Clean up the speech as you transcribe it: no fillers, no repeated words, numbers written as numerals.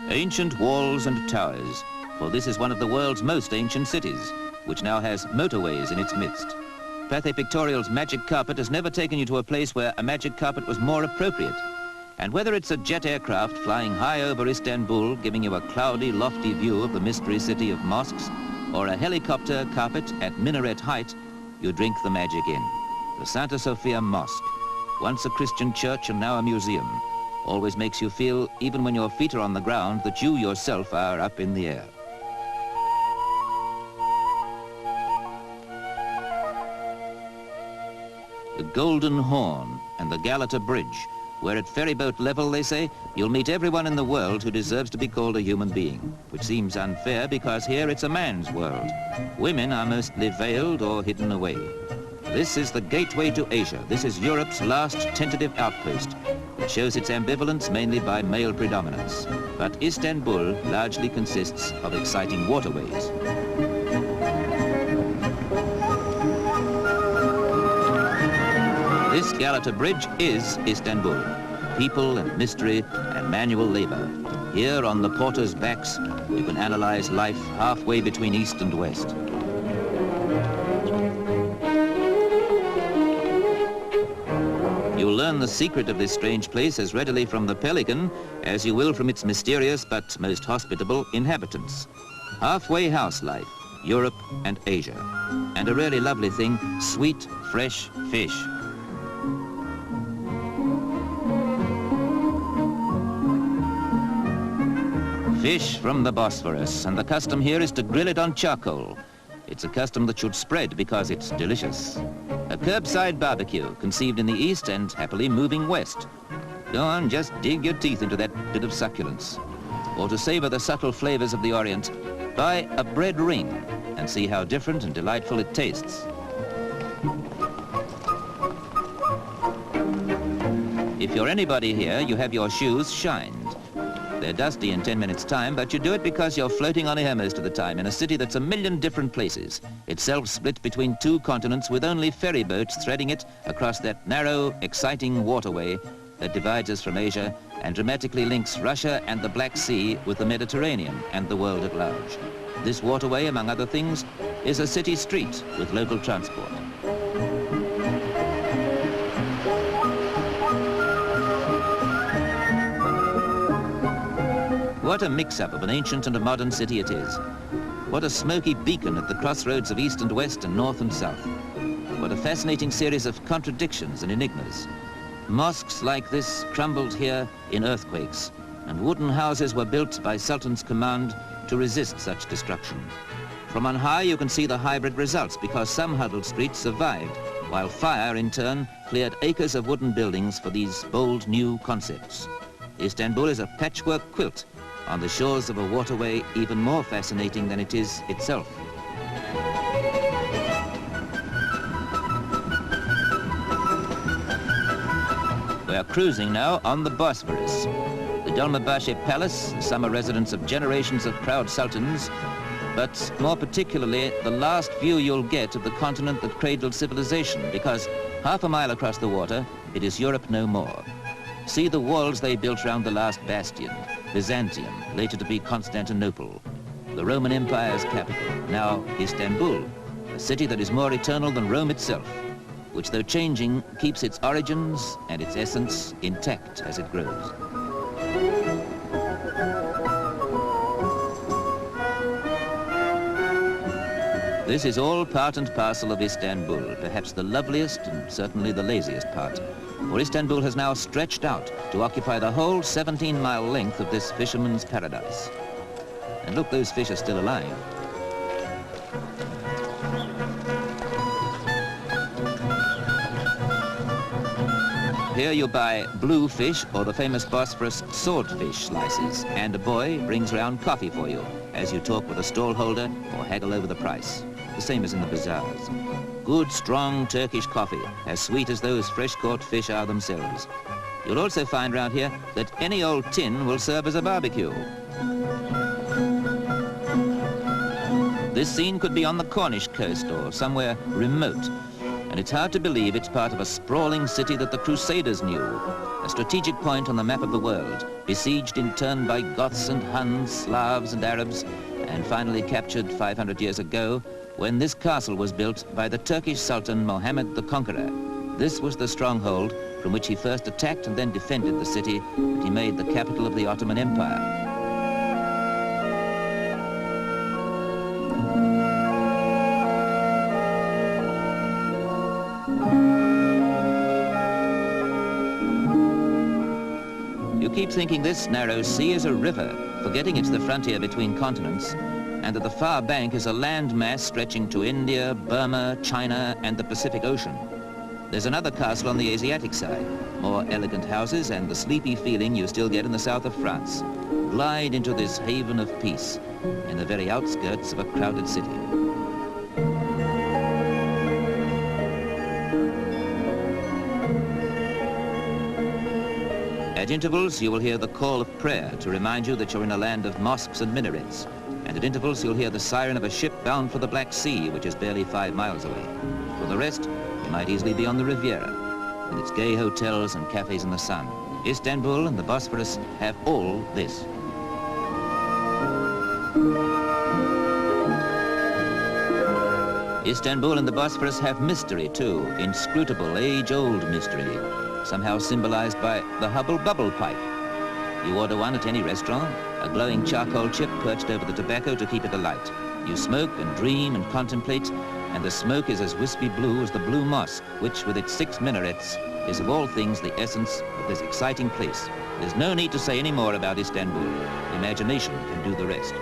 Ancient walls and towers, for this is one of the world's most ancient cities, which now has motorways in its midst. Pathe Pictorial's magic carpet has never taken you to a place where a magic carpet was more appropriate. And whether it's a jet aircraft flying high over Istanbul, giving you a cloudy, lofty view of the mystery city of mosques, or a helicopter carpet at minaret height, you drink the magic in. The Santa Sofia Mosque, once a Christian church and now a museum, always makes you feel, even when your feet are on the ground, that you yourself are up in the air. The Golden Horn and the Galata Bridge, where at ferryboat level, they say, you'll meet everyone in the world who deserves to be called a human being, which seems unfair because here it's a man's world. Women are mostly veiled or hidden away. This is the gateway to Asia. This is Europe's last tentative outpost. It shows its ambivalence mainly by male predominance. But Istanbul largely consists of exciting waterways. This Galata Bridge is Istanbul. People and mystery and manual labor. Here on the porters' backs, you can analyze life halfway between East and West. You'll learn the secret of this strange place as readily from the pelican as you will from its mysterious but most hospitable inhabitants. Halfway house life, Europe and Asia. And a really lovely thing, sweet, fresh fish. Fish from the Bosphorus, and the custom here is to grill it on charcoal. It's a custom that should spread because it's delicious. A curbside barbecue, conceived in the east and happily moving west. Go on, just dig your teeth into that bit of succulence. Or to savor the subtle flavors of the Orient, buy a bread ring and see how different and delightful it tastes. If you're anybody here, you have your shoes shined. They're dusty in 10 minutes' time, but you do it because you're floating on air most of the time in a city that's a million different places, itself split between two continents with only ferry boats threading it across that narrow, exciting waterway that divides us from Asia and dramatically links Russia and the Black Sea with the Mediterranean and the world at large. This waterway, among other things, is a city street with local transport. What a mix-up of an ancient and a modern city it is. What a smoky beacon at the crossroads of east and west and north and south. What a fascinating series of contradictions and enigmas. Mosques like this crumbled here in earthquakes, and wooden houses were built by Sultan's command to resist such destruction. From on high you can see the hybrid results because some huddled streets survived, while fire in turn cleared acres of wooden buildings for these bold new concepts. Istanbul is a patchwork quilt on the shores of a waterway even more fascinating than it is itself. We are cruising now on the Bosphorus. The Dolmabahce Palace, the summer residence of generations of proud sultans, but more particularly the last view you'll get of the continent that cradled civilization, because half a mile across the water, it is Europe no more. See the walls they built round the last bastion, Byzantium, later to be Constantinople, the Roman Empire's capital, now Istanbul, a city that is more eternal than Rome itself, which though changing, keeps its origins and its essence intact as it grows. This is all part and parcel of Istanbul, perhaps the loveliest and certainly the laziest part. For Istanbul has now stretched out to occupy the whole 17-mile length of this fisherman's paradise. And look, those fish are still alive. Here you buy blue fish or the famous Bosphorus swordfish slices, and a boy brings round coffee for you as you talk with a stallholder or haggle over the price. The same as in the bazaars. Good, strong Turkish coffee, as sweet as those fresh-caught fish are themselves. You'll also find round here that any old tin will serve as a barbecue. This scene could be on the Cornish coast or somewhere remote. and it's hard to believe it's part of a sprawling city that the Crusaders knew, a strategic point on the map of the world, besieged in turn by Goths and Huns, Slavs and Arabs, and finally captured 500 years ago when this castle was built by the Turkish Sultan Mohammed the Conqueror. This was the stronghold from which he first attacked and then defended the city that he made the capital of the Ottoman Empire. You keep thinking this narrow sea is a river, forgetting it's the frontier between continents, and that the far bank is a land mass stretching to India, Burma, China, and the Pacific Ocean. There's another castle on the Asiatic side, more elegant houses and the sleepy feeling you still get in the south of France. Glide into this haven of peace in the very outskirts of a crowded city. At intervals, you will hear the call of prayer to remind you that you're in a land of mosques and minarets. And at intervals, you'll hear the siren of a ship bound for the Black Sea, which is barely 5 miles away. For the rest, you might easily be on the Riviera, with its gay hotels and cafes in the sun. Istanbul and the Bosphorus have all this. Istanbul and the Bosphorus have mystery too, inscrutable, age-old mystery, somehow symbolized by the Hubble Bubble Pipe. You order one at any restaurant, a glowing charcoal chip perched over the tobacco to keep it alight. You smoke and dream and contemplate, and the smoke is as wispy blue as the Blue Mosque, which with its 6 minarets is of all things the essence of this exciting place. There's no need to say any more about Istanbul. Imagination can do the rest.